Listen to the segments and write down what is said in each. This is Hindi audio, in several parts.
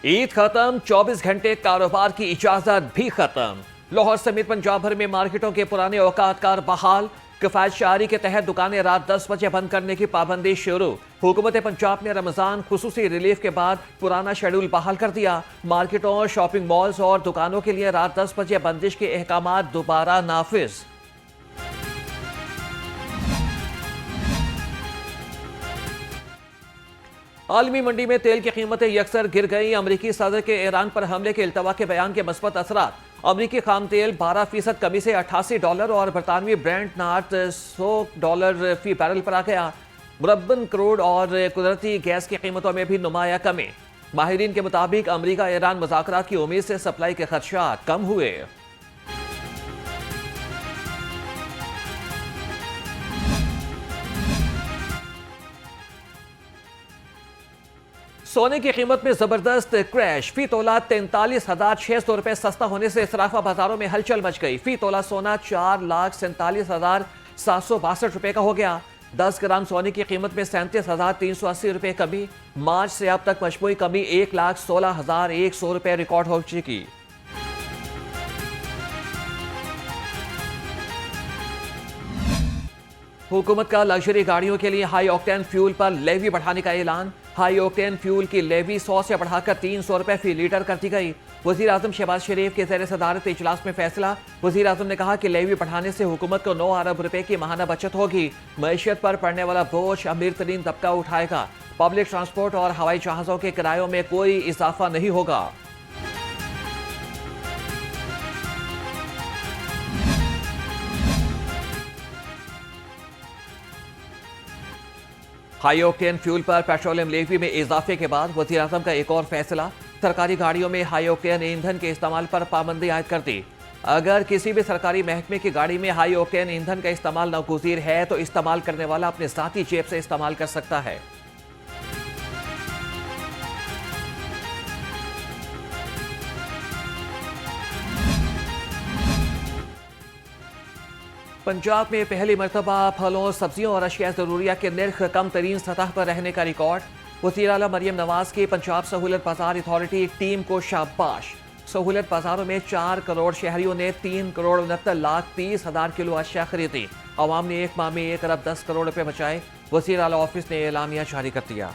ईद खत्म, 24 घंटे कारोबार की इजाजत भी खत्म। लाहौर समेत पंजाब भर में मार्केटों के पुराने औकातकार बहाल। किफायत शारी के तहत दुकानें रात 10 बजे बंद करने की पाबंदी शुरू। हुकूमत पंजाब ने रमजान खुसूसी रिलीफ के बाद पुराना शेड्यूल बहाल कर दिया। मार्केटों, शॉपिंग मॉल्स और दुकानों के लिए रात 10 बजे बंदिश के अहकाम दोबारा नाफिज। आलमी मंडी में तेल की कीमतें यकसर गिर गई। अमरीकी सदर के ईरान पर हमले के इल्तवा के बयान के मस्बत असरात। अमरीकी खाम तेल 12% कमी से $88 और बरतानवी ब्रेंट नाट $100 फी बैरल पर आ गया। मुरब्बन क्रूड और कुदरती गैस की कीमतों में भी नुमाया कमी। माहिरीन के मुताबिक अमरीका ईरान मुज़ाकरात की उम्मीद से सप्लाई के खदशात कम हुए। सोने की कीमत में जबरदस्त क्रैश। फी तोला 43,600 रुपए सस्ता होने से सराफा बाजारों में हलचल मच गई। फी तोला सोना 4,47,762 रुपए का हो गया। 10 ग्राम सोने की कीमत में 37,380 रुपए कमी। मार्च से अब तक मजमूई कमी 1,16,100 रुपए रिकॉर्ड हो चुकी। हुकूमत का लग्जरी गाड़ियों के लिए हाई ऑक्टेन फ्यूल पर लेवी बढ़ाने का ऐलान। हाई ऑक्टेन फ्यूल की लेवी 100 से बढ़ाकर 300 रुपए फी लीटर कर दी गई। वजीर आजम शहबाज शरीफ के ज़ेर सदारत इजलास में फैसला। वजीर आजम ने कहा कि लेवी बढ़ाने से हुकूमत को 9 अरब रुपए की माहाना बचत होगी। मईशत पर पड़ने वाला बोझ अमीर तरीन तबका उठाएगा। पब्लिक ट्रांसपोर्ट और हवाई जहाजों के किरायों में कोई इजाफा नहीं होगा। हाई ऑक्टेन फ्यूल पर पेट्रोलियम लेवी में इजाफे के बाद वज़ीर आज़म का एक और फैसला। सरकारी गाड़ियों में हाई ऑक्टेन ईंधन के इस्तेमाल पर पाबंदी आयद कर दी। अगर किसी भी सरकारी महकमे की गाड़ी में हाई ऑक्टेन ईंधन का इस्तेमाल नागुज़ीर है तो इस्तेमाल करने वाला अपने ज़ाती जेब से इस्तेमाल कर सकता है। पंजाब में पहली मरतबा फलों, सब्जियों और अशिया ज़रूरिया के निर्ख कम तरीन सतह पर रहने का रिकॉर्ड। वज़ीर आला मरियम नवाज की पंजाब सहूलत बाजार अथॉरिटी टीम को शाबाश। सहूलत बाजारों में 4 करोड़ शहरियों ने 3,69,30,000 किलो अशिया खरीदी। अवाम ने एक माह में 1 अरब 10 करोड़ रुपए बचाए। वज़ीर आला ऑफिस ने एलामिया जारी कर दिया।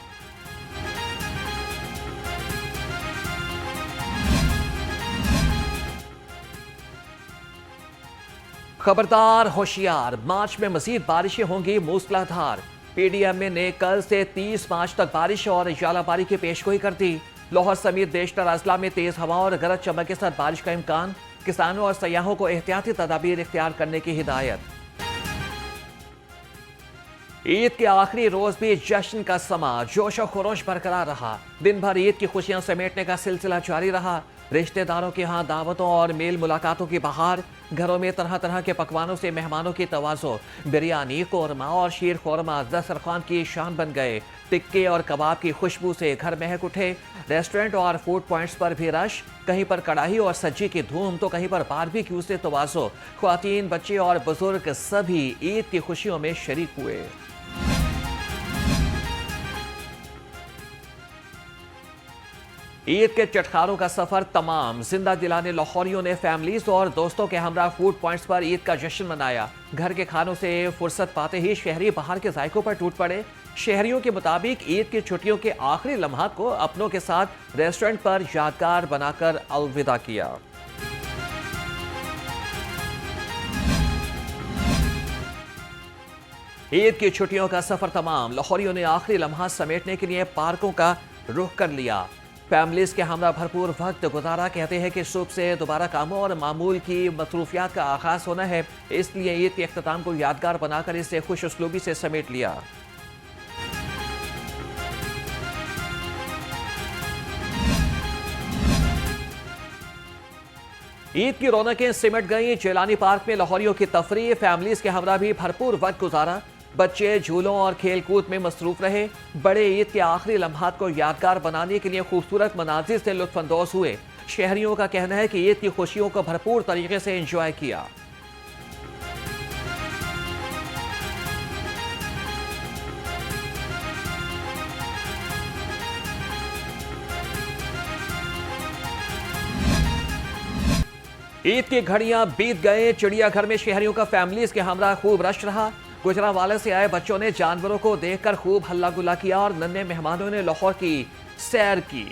खबरदार होशियार, मार्च में मजीद बारिशें होंगी मूसलाधार। पीडीएम ने कल से 30 मार्च तक बारिश और जालाबारी की पेशगोई कर दी। लाहौर समेत देशतर अजला में तेज हवा और गरज चमक के साथ बारिश का इम्कान। किसानों और सयाहों को एहतियाती तदाबीर इख्तियार करने की हिदायत। ईद के आखिरी रोज भी जश्न का समा जोश और खरोश बरकरार रहा। दिन भर ईद की खुशियां समेटने का सिलसिला जारी रहा। रिश्तेदारों के यहाँ दावतों और मेल मुलाकातों की बहार। घरों में तरह तरह के पकवानों से मेहमानों की तवाज़ो। बिरयानी, कोरमा और शीर खोरमा दस्तरखान की शान बन गए। टिक्के और कबाब की खुशबू से घर महक उठे। रेस्टोरेंट और फूड पॉइंट्स पर भी रश। कहीं पर कड़ाही और सज्जी की धूम तो कहीं पर बारबेक्यू से तवाज़ो। ख्वातीन, बच्चे और बुजुर्ग सभी ईद की खुशियों में शरीक हुए। ईद के चटखारों का सफर तमाम। जिंदा दिलाने लाहौरियों ने फैमिलीज और दोस्तों के हमरा फूड पॉइंट्स पर ईद का जश्न मनाया। घर के खानों से फुर्सत पाते ही शहरी बाहर के जायकों पर टूट पड़े। शहरियों के मुताबिक ईद की छुट्टियों के आखिरी लम्हात को अपनों के साथ रेस्टोरेंट पर यादगार बनाकर अलविदा किया। ईद की छुट्टियों का सफर तमाम। लाहौरियों ने आखिरी लम्हात समेटने के लिए पार्कों का रुख कर लिया। फैमिलीज के हमरा भरपूर वक्त गुजारा। कहते हैं कि सुबह से दोबारा कामों और मामूल की मसरूफियात का आगाज होना है, इसलिए ईद के अख्ताम को यादगार बनाकर इसे खुश उसलूबी से समेट लिया। ईद की रौनकें सिमट गई। जेलानी पार्क में लाहौरियों की तफरीह। फैमिलीज के हमरा भी भरपूर वक्त गुजारा। बच्चे झूलों और खेल कूद में मसरूफ रहे। बड़े ईद के आखिरी लम्हात को यादगार बनाने के लिए खूबसूरत मनाजिर से लुत्फानंदोज हुए। शहरियों का कहना है कि ईद की खुशियों को भरपूर तरीके से एंजॉय किया। ईद की घड़ियां बीत गए, चिड़ियाघर में शहरियों का फैमिलीज के हमरा खूब रश रहा। गुजरांवाले से आए बच्चों ने जानवरों को देखकर खूब हल्ला गुल्ला किया और नन्हे मेहमानों ने लाहौर की सैर की।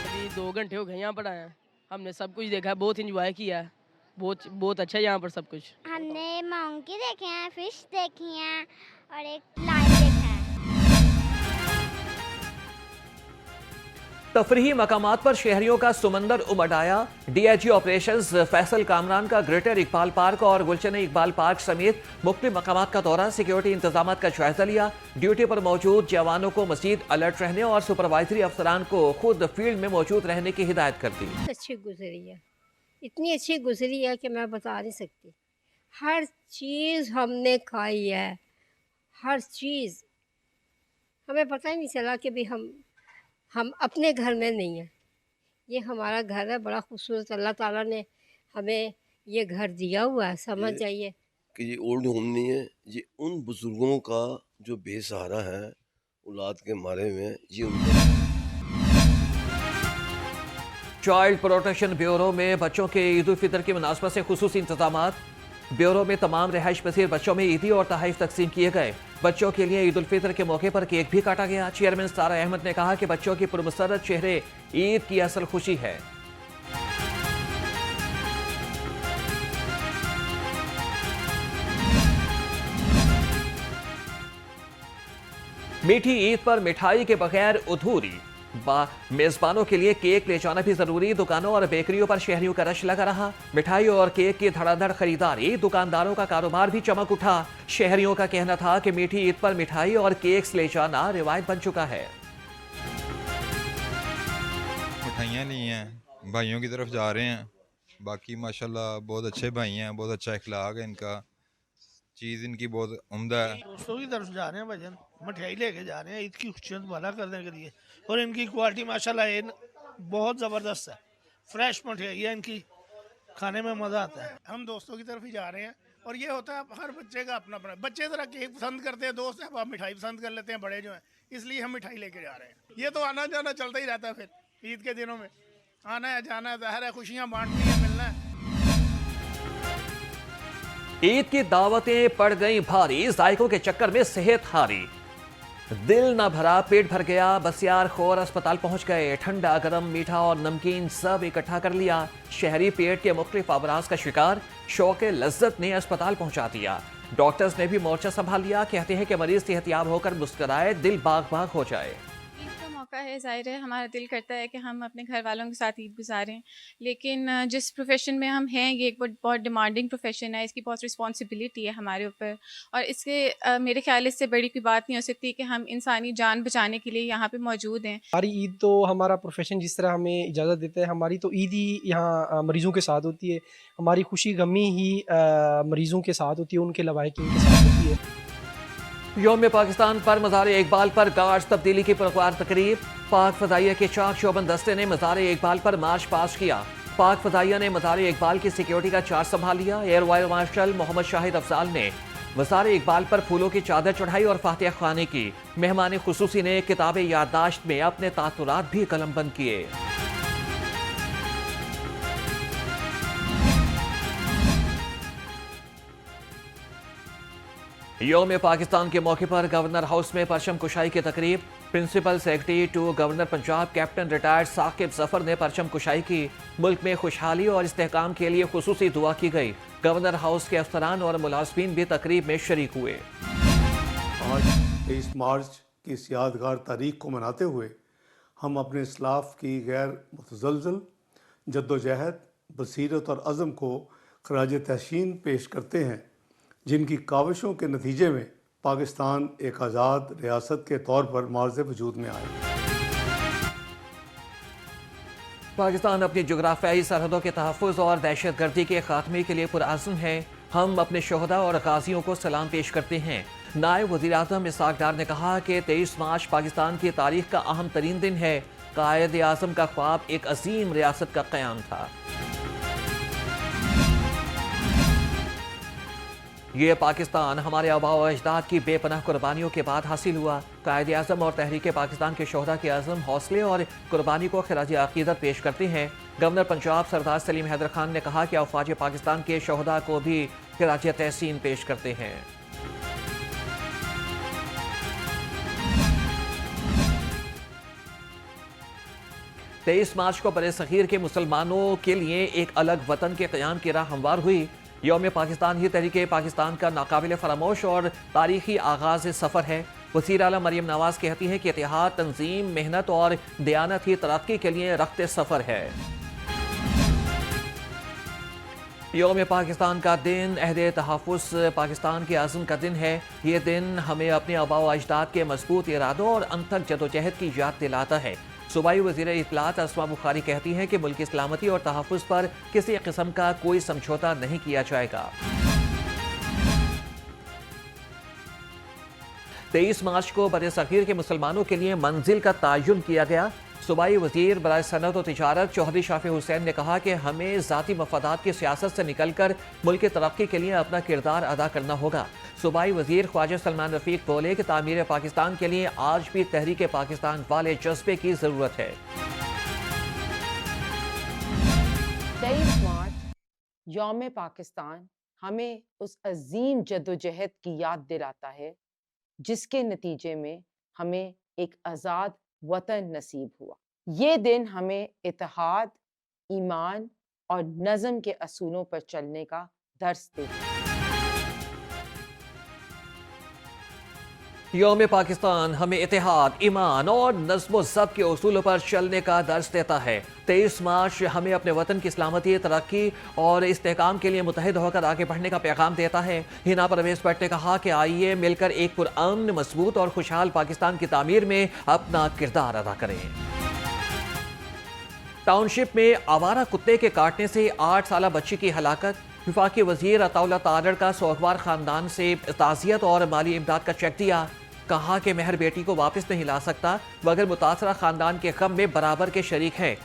अभी 2 घंटे हो गए यहाँ पर आए हैं, हमने सब कुछ देखा है, बहुत इंजॉय किया है, बहुत बहुत अच्छा है यहाँ पर सब कुछ। हमने मंकी देखे हैं, फिश देखी हैं और एक लायन देखा है। तफरीही मकामात पर शहरियों का सुमंदर उमड़ आया। डीआईजी ऑपरेशंस फैसल कामरान का ग्रेटर इकबाल पार्क और गुलशन इकबाल पार्क समेत मुख्तलिफ मकामात का दौरा, सिक्योरिटी इंतजाम का जायजा लिया। ड्यूटी पर मौजूद जवानों को मजीद अलर्ट रहने और सुपरवाइजरी अफसरान को खुद फील्ड में मौजूद रहने की हिदायत कर दी। अच्छी गुजरी है, इतनी अच्छी गुजरी है कि मैं बता नहीं सकती। हर चीज़ हमने खाई है, हर चीज़। हमें पता ही नहीं चला कि भी हम अपने घर में नहीं हैं। ये हमारा घर है, बड़ा खूबसूरत अल्लाह ताला ने हमें ये घर दिया हुआ है, समझ जाइए कि ये ओल्ड होम नहीं है, ये उन बुजुर्गों का जो बेसहारा है, औलाद के मारे में, ये उनका। चाइल्ड प्रोटेक्शन ब्यूरो में बच्चों के ईद उल फितर की मुनासबत से खुसूसी इंतजामात। ब्यूरो में तमाम रिहाइश पसीर बच्चों में ईदी और तहफ़ तकसीम किए गए। बच्चों के लिए ईद उल फितर के मौके पर केक भी काटा गया। चेयरमैन सारा अहमद ने कहा कि बच्चों की पुरमसरत चेहरे ईद की असल खुशी है। मीठी ईद पर मिठाई के बगैर अधूरी। मेजबानों के लिए केक ले जाना भी जरूरी। दुकानों और बेकरियों पर शहरियों का रश लगा रहा। मिठाई और केक की धड़ाधड़ खरीदारी, दुकानदारों का कारोबार भी चमक उठा। शहरियों का कहना था कि मीठी ईद पर मिठाई और केक्स ले जाना रिवायत बन चुका है। मिठाइयाँ ली हैं, भाइयों की तरफ जा रहे हैं। बाकी माशाल्लाह बहुत अच्छे भाई हैं, बहुत अच्छा इखलाक है इनका, चीज़ इनकी बहुत उम्दा है। दोस्तों की तरफ जा रहे हैं भजन, मिठाई लेके जा रहे हैं ईद की खुशियात वाला करने के लिए। और इनकी क्वालिटी माशाल्लाह बहुत ज़बरदस्त है, फ्रेश मिठाई है इनकी, खाने में मज़ा आता है। हम दोस्तों की तरफ ही जा रहे हैं और ये होता है हर बच्चे का अपना अपना। बच्चे ज़रा केक पसंद करते हैं, दोस्त हैं मिठाई पसंद कर लेते हैं, बड़े जो हैं, इसलिए हम मिठाई लेके जा रहे हैं। ये तो आना जाना चलता ही रहता है, फिर ईद के दिनों में आना है जाना है, ज़ाहिर है खुशियाँ बांटनी है, मिलना है। ईद की दावतें पड़ गई भारी, जायकों के चक्कर में सेहत हारी। दिल न भरा, पेट भर गया, बसियार खोर अस्पताल पहुंच गए। ठंडा गरम मीठा और नमकीन सब इकट्ठा कर लिया। शहरी पेट के मुख्तलिफ अमराज का शिकार, शौक लज्जत ने अस्पताल पहुंचा दिया। डॉक्टर्स ने भी मोर्चा संभाल लिया। कहते हैं कि मरीज सेहतियाब होकर मुस्कुराए, दिल बाग बाग हो जाए। ईद का मौका है, जाहिर है हमारा दिल करता है कि हम अपने घर वालों के साथ ईद गुजारें, लेकिन जिस प्रोफेशन में हम हैं ये एक बहुत डिमांडिंग प्रोफेशन है, इसकी बहुत रिस्पॉन्सिबिलिटी है हमारे ऊपर। और इसके मेरे ख्याल इससे बड़ी कोई बात नहीं हो सकती कि हम इंसानी जान बचाने के लिए यहाँ पे मौजूद हैं। हमारी ईद तो हमारा प्रोफेशन जिस तरह हमें इजाज़त देता है, हमारी तो ईद ही यहाँ मरीज़ों के साथ होती है। हमारी खुशी गमी ही मरीज़ों के साथ होती है, उनके लवाहिकीन के साथ होती है। यौम पाकिस्तान पर मज़ार इकबाल पर गार्ड्स तब्दीली की पुरख्वार तकरीब। पाक फ़ज़ाइया के चाक चौबंद दस्ते ने मज़ार इकबाल पर मार्च पास किया। पाक फ़ज़ाइया ने मज़ार इकबाल की सिक्योरिटी का चार्ज संभाल लिया। Air vice marshal Mohammad Shahid Afzal ने मज़ार इकबाल पर फूलों की चादर चढ़ाई और फातिहा ख़्वानी की। मेहमान खुसूसी ने किताब याददाश्त में अपने तासुरात भी कलमबंद किए। यौम पाकिस्तान के मौके पर गवर्नर हाउस में परचम कुशाई की तकरीब। Principal secretary to governor Punjab captain retired Saqib Zafar ने परचम कुशाई की। मुल्क में खुशहाली और इस्तेहकाम के लिए खुसूसी दुआ की गई। गवर्नर हाउस के अफसरान और मुलाजमीन भी तकरीब में शरीक हुए। आज 23 मार्च की इस यादगार तारीख को मनाते हुए हम अपने इस्लाफ की गैर मुतज़लज़ल जद्दोजहद, बसीरत और अज़म को खराज तहसीन पेश करते हैं, जिनकी काविशों के नतीजे में पाकिस्तान एक आज़ाद रियासत के तौर पर मार्ज़ वजूद में आया। पाकिस्तान अपनी जोग्राफियाई सरहदों के तहफ़्फ़ुज़ और दहशत गर्दी के खात्मे के लिए पुरअज़्म है। हम अपने शोहदा और गाजियों को सलाम पेश करते हैं। नायब वज़ीर आज़म इसहाक़ डार ने कहा कि 23 मार्च पाकिस्तान की तारीख़ का अहम तरीन दिन है। कायद आज़म का ख्वाब एक अजीम रियासत का क़याम था। ये पाकिस्तान हमारे आबा व अजदाद की बेपनाह कुर्बानियों के बाद हासिल हुआ। कायदे आज़म और तहरीक पाकिस्तान के शोहदा के अज़म, हौसले और कुर्बानी को खिराज अकीदत पेश करते हैं। गवर्नर पंजाब सरदार सलीम हैदर खान ने कहा कि अफवाज पाकिस्तान के शोहदा को भी खिराज तहसीन पेश करते हैं। तेईस मार्च को बरे सगीर के मुसलमानों के लिए एक अलग वतन के क़याम की राह हमवार हुई। यौम पाकिस्तान ही तहरीक पाकिस्तान का नाकाबिल फरामोश और तारीखी आगाज सफ़र है। वज़ीर आला मरियम नवाज कहती हैं कि इत्तेहाद, तंजीम, मेहनत और दयानत ही तरक्की के लिए रखते सफ़र है। यौम पाकिस्तान का दिन अहद तहफ़्फ़ुज़ पाकिस्तान के आज़म का दिन है। ये दिन हमें अपने आबा व अजदाद के मजबूत इरादों और अनथक जदोजहद की याद दिलाता है। सूबाई वज़ीर इत्तलात अस्मा बुखारी कहती हैं कि मुल्क की सलामती और तहफ़्फ़ुज़ पर किसी किस्म का कोई समझौता नहीं किया जाएगा। 23 मार्च को बरे सगीर के मुसलमानों के लिए मंजिल का तयन किया गया। सूबाई वज़ीर बराए सनअत और तिजारत चौधरी शाफी हुसैन ने कहा कि हमें ज़ाती मफादात की सियासत से निकलकर मुल्क की तरक्की के लिए अपना किरदार अदा करना होगा। सूबाई वज़ीर ख्वाजा सलमान रफ़ीक बोले कि तामीर पाकिस्तान के लिए आज भी तहरीक पाकिस्तान वाले जज्बे की ज़रूरत है। 23 मार्च यौम पाकिस्तान हमें उस अजीम जद्दोजहद की याद दिलाता है जिसके नतीजे में हमें एक आज़ाद वतन नसीब हुआ। ये दिन हमें इत्तेहाद, ईमान और नज़म के असूलों पर चलने का दर्स देता है। यौम पाकिस्तान हमें इत्तेहाद, ईमान और नज़्म ज़ब्त के उसूलों पर चलने का दर्स देता है। 23 मार्च हमें अपने वतन की सलामती, तरक्की और इस्तेहकाम के लिए मुत्तहिद होकर आगे बढ़ने का पैगाम देता है। हिना परवेज़ भट्ट ने कहा कि आइए मिलकर एक पुरअमन, मजबूत और खुशहाल पाकिस्तान की तामीर में अपना किरदार अदा करें। टाउनशिप में आवारा कुत्ते के काटने से 8 साला बच्ची की हलाकत। वफाकी वज़ीर अताउल्लाह तारड़ का सोगवार खानदान से ताज़ियत और माली इमदाद का चेक दिया। कहा कि महर बेटी को वापस नहीं ला सकता मगर मुतासरा खानदान के गम में बराबर के शरीक हैं।